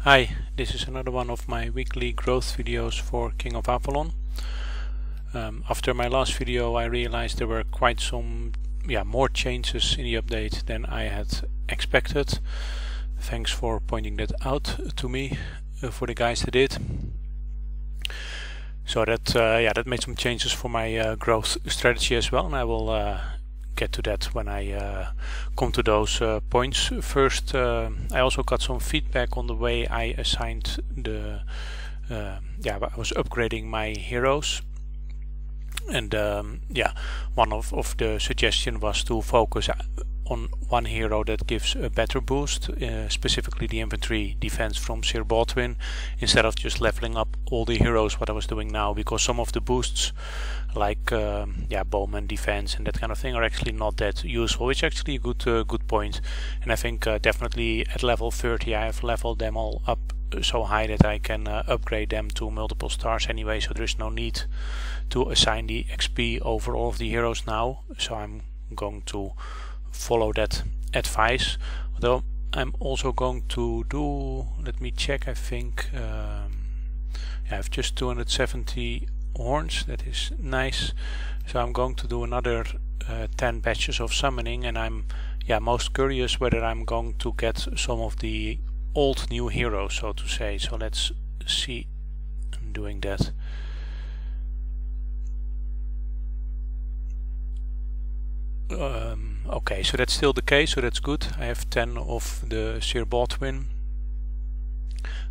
Hi, this is another one of my weekly growth videos for King of Avalon. After my last video I realized there were quite some more changes in the update than I had expected. Thanks for pointing that out to me, for the guys that did. So that made some changes for my growth strategy as well, and I will get to that when I come to those points. First, I also got some feedback on the way I assigned the I was upgrading my heroes, and one of the suggestion was to focus on one hero that gives a better boost, specifically the infantry defense from Sir Baldwin, instead of just leveling up all the heroes, what I was doing now, because some of the boosts like bowman defense and that kind of thing are actually not that useful, which is actually a good point. And I think definitely at level 30 I have leveled them all up so high that I can upgrade them to multiple stars anyway, so there's no need to assign the XP over all of the heroes now. So I'm going to follow that advice, although I'm also going to do, let me check, I think I have just 270 horns, that is nice. So I'm going to do another 10 batches of summoning, and I'm most curious whether I'm going to get some of the old new heroes, so to say. So let's see. I'm doing that. Okay, so that's still the case, so that's good. I have 10 of the Sir Baldwin.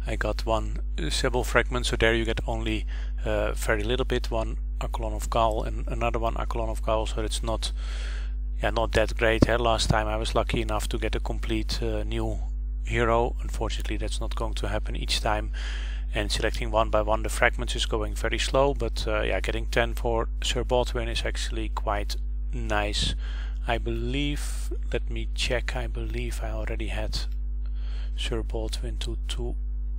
I got one Sybil fragment, so there you get only very little bit, one Avalon of Gaul and another one Avalon of Gaul, so it's not that great. Last time I was lucky enough to get a complete new hero. Unfortunately that's not going to happen each time, and selecting one by one the fragments is going very slow, but getting 10 for Sir Baldwin is actually quite nice. I believe, let me check, I believe I already had Sir Baldwin to 2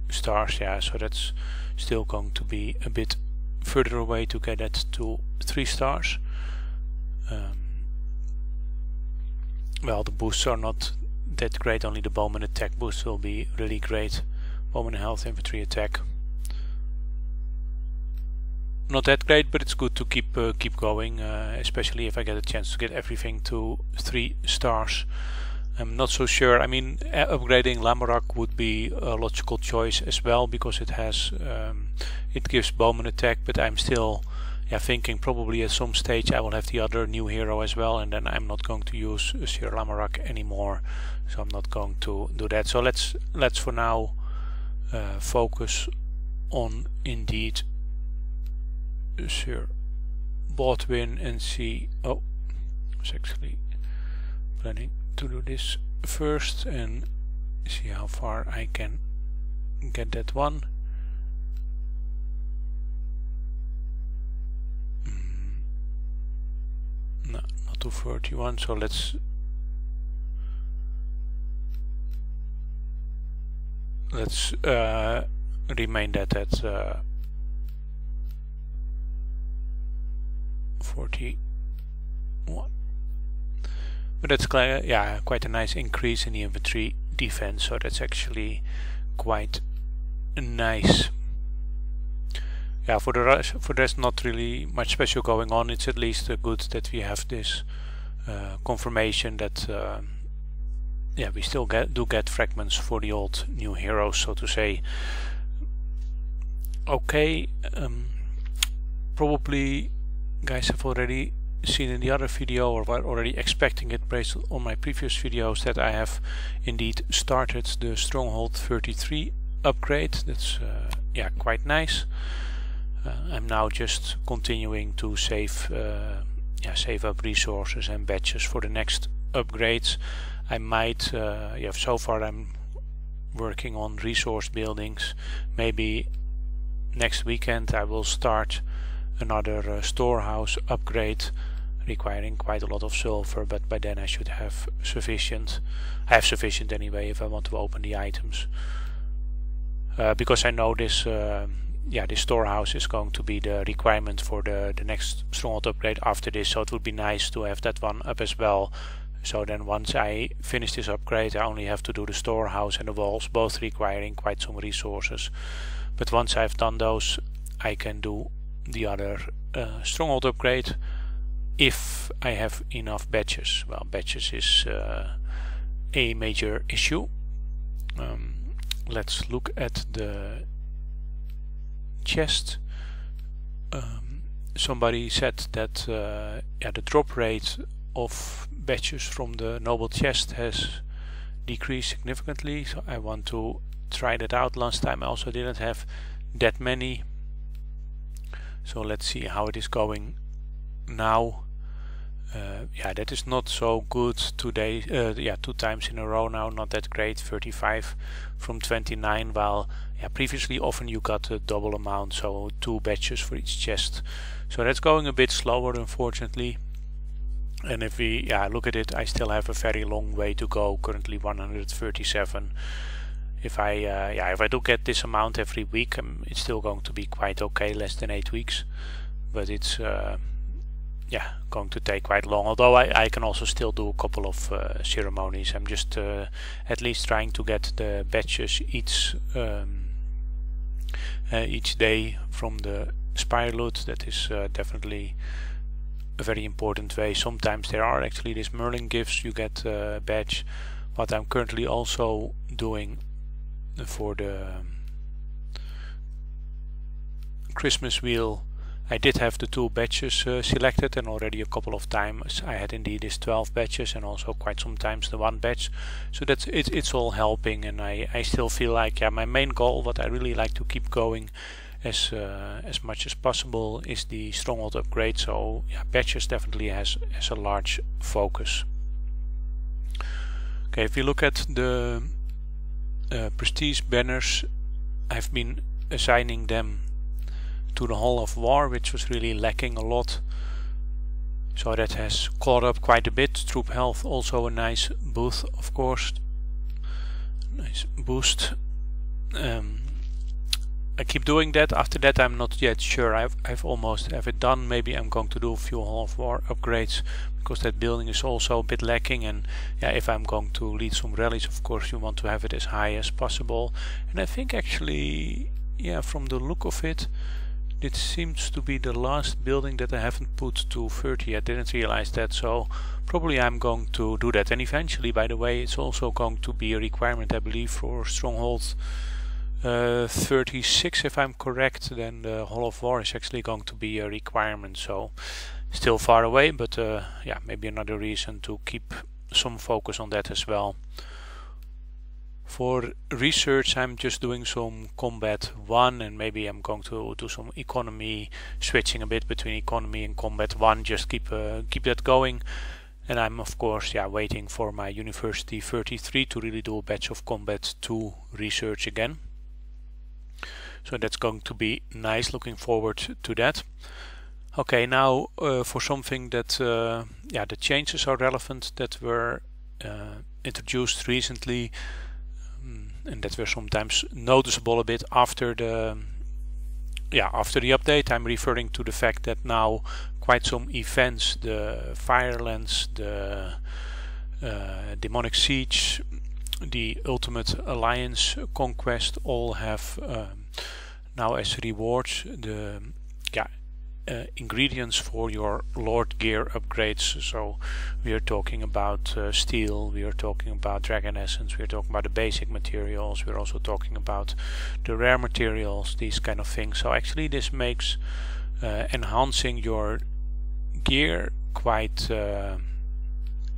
stars, so that's still going to be a bit further away to get it to 3 stars. Well, the boosts are not that great, only the bowman attack boost will be really great. Bowman health, infantry attack, not that great, but it's good to keep going, especially if I get a chance to get everything to 3 stars. I'm not so sure. I mean, upgrading Lamorak would be a logical choice as well, because it has it gives bowman attack, but I'm still thinking probably at some stage I will have the other new hero as well, and then I'm not going to use Sir Lamorak anymore, so I'm not going to do that. So let's for now focus on indeed Sir Baldwin and see. Oh, I was actually planning to do this first and see how far I can get that one. No, not to 31, so let's remain that at 41. But that's quite a nice increase in the infantry defense, so that's actually quite nice. For the rest not really much special going on. It's at least good that we have this confirmation that we still do get fragments for the old new heroes, so to say. Okay, probably guys have already seen in the other video, or were already expecting it based on my previous videos, that I have indeed started the Stronghold 33 upgrade. That's quite nice. I'm now just continuing to save up resources and batches for the next upgrades. I might so far I'm working on resource buildings. Maybe next weekend I will start another storehouse upgrade requiring quite a lot of silver, but by then I should have sufficient. I have sufficient anyway if I want to open the items, because I know this this storehouse is going to be the requirement for the next stronghold upgrade after this, so it would be nice to have that one up as well, So then once I finish this upgrade, I only have to do the storehouse and the walls, both requiring quite some resources. But once I've done those, I can do the other stronghold upgrade if I have enough badges. Well, badges is a major issue. Let's look at the chest. Somebody said that the drop rate of badges from the noble chest has decreased significantly, so I want to try that out. Last time I also didn't have that many, so let's see how it is going now. Yeah, that is not so good today. Yeah, 2 times in a row now, not that great. 35 from 29, while previously often you got a double amount, so 2 badges for each chest. So that's going a bit slower, unfortunately. And if we look at it, I still have a very long way to go. Currently 137. If I do get this amount every week, it's still going to be quite okay, less than 8 weeks. But it's going to take quite long. Although I can also still do a couple of ceremonies. I'm just at least trying to get the badges each day from the Spire loot. That is definitely a very important way. Sometimes there are actually these Merlin gifts, you get a badge. What I'm currently also doing for the Christmas wheel, I did have the 2 badges selected, and already a couple of times I had indeed these 12 badges, and also quite sometimes the 1 badge. So that's it's all helping, and I still feel like my main goal, what I really like to keep going as much as possible, is the stronghold upgrade. So badges definitely has a large focus. Okay, if you look at the prestige banners, I've been assigning them to the Hall of War, which was really lacking a lot. So that has caught up quite a bit. Troop health also a nice boost, of course. Nice boost. I keep doing that. After that I'm not yet sure. I've almost have it done. Maybe I'm going to do a few Hall of War upgrades, because that building is also a bit lacking. And if I'm going to lead some rallies, of course you want to have it as high as possible. And I think actually, from the look of it, it seems to be the last building that I haven't put to 30. I didn't realize that, so probably I'm going to do that. And eventually, by the way, it's also going to be a requirement, I believe, for Stronghold 36, if I'm correct. Then the Hall of War is actually going to be a requirement, so still far away, but maybe another reason to keep some focus on that as well. For research, I'm just doing some combat 1, and maybe I'm going to do some economy, switching a bit between economy and combat 1, just keep that going. And I'm of course waiting for my University 33 to really do a batch of combat 2 research again. So that's going to be nice, looking forward to that. Okay, now for something that the changes are relevant that were introduced recently, and that were sometimes noticeable a bit after the update. I'm referring to the fact that now quite some events, the Firelands, the Demonic Siege, the Ultimate Alliance Conquest, all have now as rewards the ingredients for your Lord gear upgrades. So we are talking about steel, we are talking about dragon essence, we are talking about the basic materials, we are also talking about the rare materials, these kind of things. So actually this makes enhancing your gear quite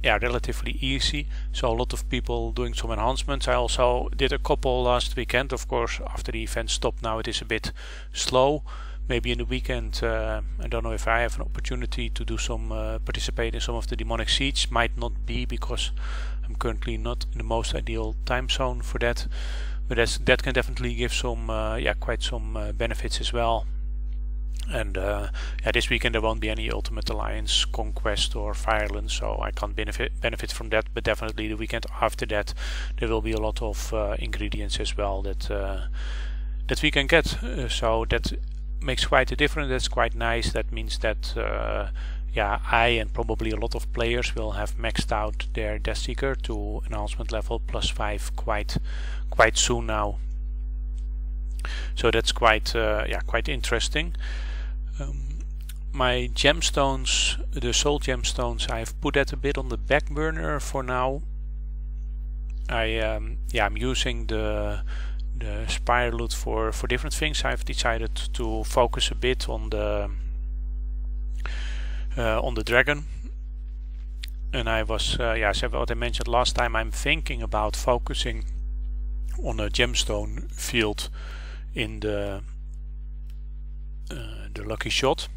relatively easy. So a lot of people doing some enhancements. I also did a couple last weekend. Of course, after the event stopped now it is a bit slow. Maybe in the weekend, I don't know if I have an opportunity to do some participate in some of the Demonic Siege. Might not be, because I'm currently not in the most ideal time zone for that. But that can definitely give some quite some benefits as well. And this weekend there won't be any Ultimate Alliance Conquest or Fireland, so I can't benefit from that. But definitely the weekend after that there will be a lot of ingredients as well that we can get. So that makes quite a difference. That's quite nice. That means that yeah, I and probably a lot of players will have maxed out their Death Seeker to enhancement level +5 quite soon now. So that's quite quite interesting. My gemstones, the soul gemstones, I've put that a bit on the back burner for now. I'm using the Spire Loot for different things. I've decided to focus a bit on the dragon, and I was so what I mentioned last time, I'm thinking about focusing on a gemstone field in the lucky shot.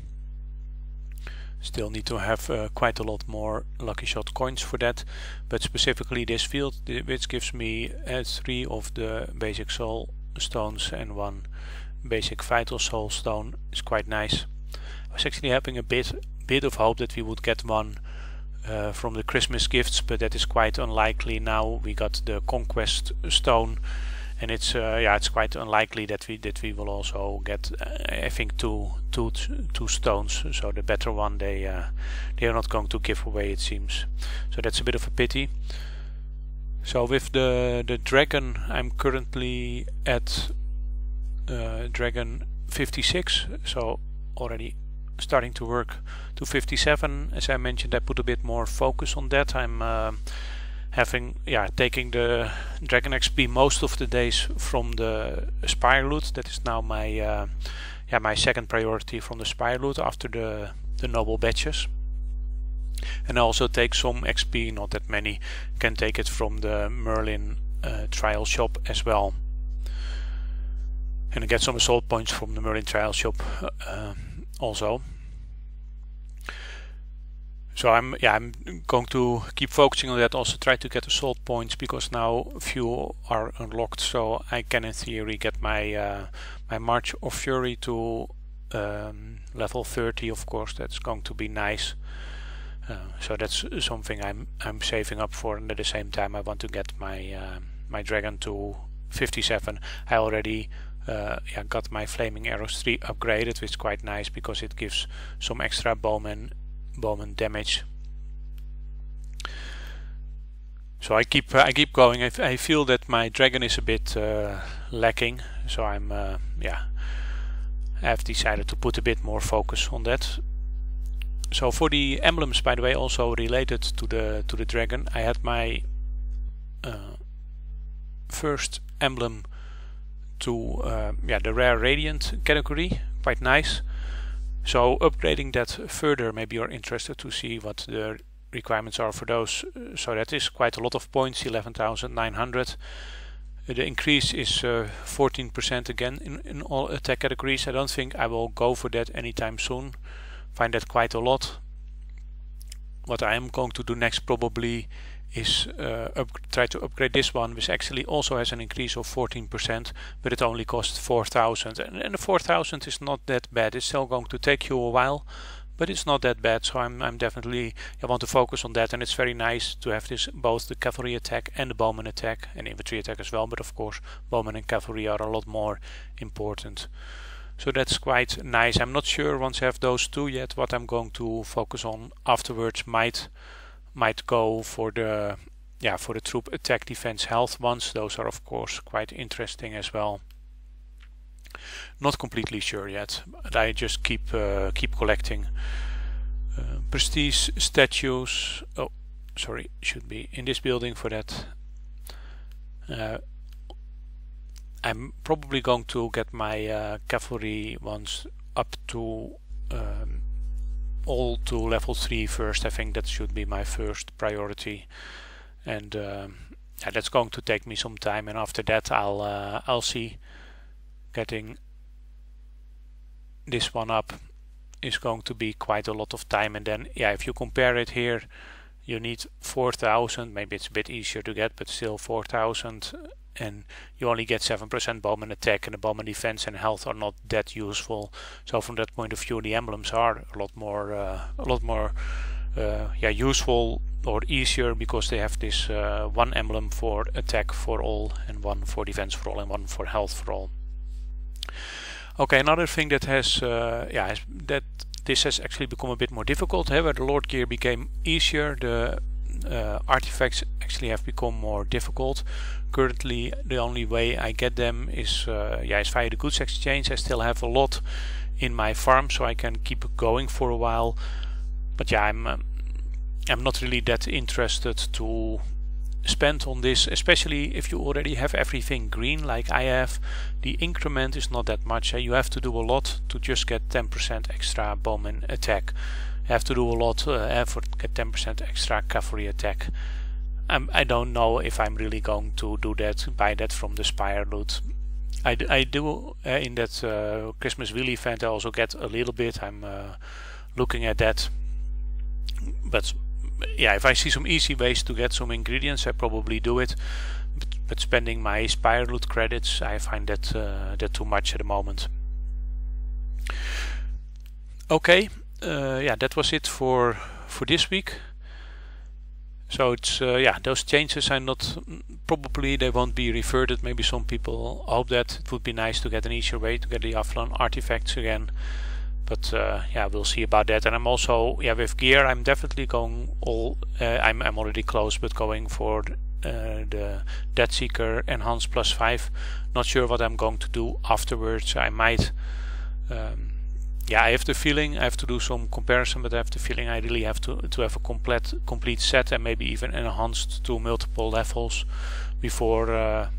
Still need to have quite a lot more lucky shot coins for that, but specifically this field, which gives me 3 of the basic soul stones and 1 basic vital soul stone, is quite nice. I was actually having a bit of hope that we would get one from the Christmas gifts, but that is quite unlikely. Now we got the conquest stone, and it's quite unlikely that we will also get I think two stones. So the better one they are not going to give away, it seems. So that's a bit of a pity. So with the dragon, I'm currently at dragon 56, so already starting to work to 57. As I mentioned, I put a bit more focus on that. I'm taking the Dragon XP most of the days from the Spire Loot. That is now my my second priority from the Spire Loot after the noble badges. And I also take some XP, not that many, can take it from the Merlin trial shop as well. And I get some assault points from the Merlin trial shop also. So I'm going to keep focusing on that. Also try to get assault points, because now few are unlocked, so I can in theory get my my March of Fury to level 30. Of course, that's going to be nice. So that's something I'm saving up for, and at the same time I want to get my my dragon to 57. I already got my flaming arrows 3 upgraded, which is quite nice because it gives some extra bowman damage. So I keep going. I feel that my dragon is a bit lacking, so I've decided to put a bit more focus on that. So for the emblems, by the way, also related to the dragon, I had my first emblem to the rare radiant category, quite nice. So upgrading that further, maybe you're interested to see what the requirements are for those. So that is quite a lot of points, 11,900. The increase is 14% again in all attack categories. I don't think I will go for that anytime soon. Find that quite a lot. What I am going to do next probably is try to upgrade this one, which actually also has an increase of 14%, but it only costs 4,000, and the 4,000 is not that bad. It's still going to take you a while, but it's not that bad. So I'm definitely, I want to focus on that, and it's very nice to have this, both the cavalry attack and the bowman attack and infantry attack as well, but of course bowman and cavalry are a lot more important. So that's quite nice. I'm not sure, once I have those two yet, what I'm going to focus on afterwards. Might go for the troop attack defense health ones. Those are of course quite interesting as well. Not completely sure yet, but I just keep collecting prestige statues. Oh, sorry, should be in this building for that. I'm probably going to get my cavalry ones up to all to level 3 first. I think that should be my first priority, and that's going to take me some time, and after that I'll see. Getting this one up is going to be quite a lot of time, and then if you compare it here, you need 4,000. Maybe it's a bit easier to get, but still 4,000, and you only get 7% bowman attack, and the bowman defense and health are not that useful. So from that point of view, the emblems are a lot more useful or easier, because they have this one emblem for attack for all, and one for defense for all, and one for health for all. Okay, another thing that has that this has actually become a bit more difficult. Where the Lord gear became easier, the artifacts actually have become more difficult. Currently the only way I get them is via the goods exchange. I still have a lot in my farm, so I can keep going for a while, but yeah, I'm not really that interested to spend on this, especially if you already have everything green like I have. The increment is not that much. You have to do a lot to just get 10% extra bowman attack. You have to do a lot for get 10% extra cavalry attack. I don't know if I'm really going to do that, buy that from the Spire loot. I do in that Christmas wheel event I also get a little bit. I'm looking at that, but yeah, if I see some easy ways to get some ingredients, I probably do it. But spending my Spire loot credits, I find that that too much at the moment. Okay, yeah, that was it for this week. So it's yeah, those changes are not, probably they won't be reverted. Maybe some people hope that. It would be nice to get an easier way to get the Avalon artifacts again. But yeah, we'll see about that. And I'm also, yeah, with gear, I'm definitely going all. I'm already close, but going for the Dead Seeker Enhanced +5. Not sure what I'm going to do afterwards. I might. Yeah, I have the feeling I have to do some comparison, but I have the feeling I really have to have a complete set and maybe even enhanced to multiple levels before.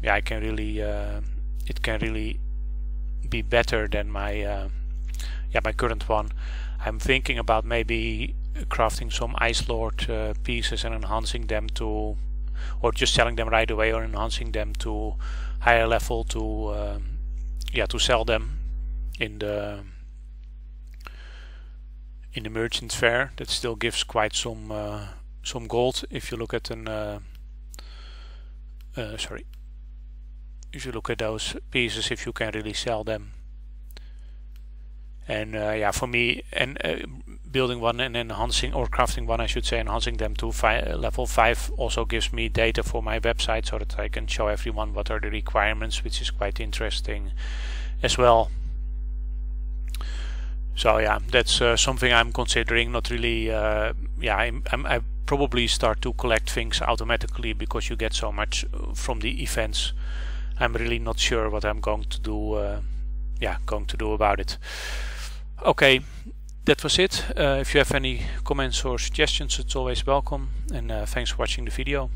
Yeah, I can really. It can really be better than my. Yeah, my current one. I'm thinking about maybe crafting some Ice Lord pieces and enhancing them to, or just selling them right away, or enhancing them to higher level to yeah, to sell them in the merchant fair. That still gives quite some gold if you look at an sorry, if you look at those pieces, if you can really sell them. And yeah, for me, and building one and enhancing, or crafting one I should say, enhancing them to level 5 also gives me data for my website, so that I can show everyone what are the requirements, which is quite interesting as well. So yeah, that's something I'm considering. Not really. Yeah, I probably start to collect things automatically because you get so much from the events. I'm really not sure what I'm going to do. Yeah, going to do about it. Okay, that was it. If you have any comments or suggestions, it's always welcome. And thanks for watching the video.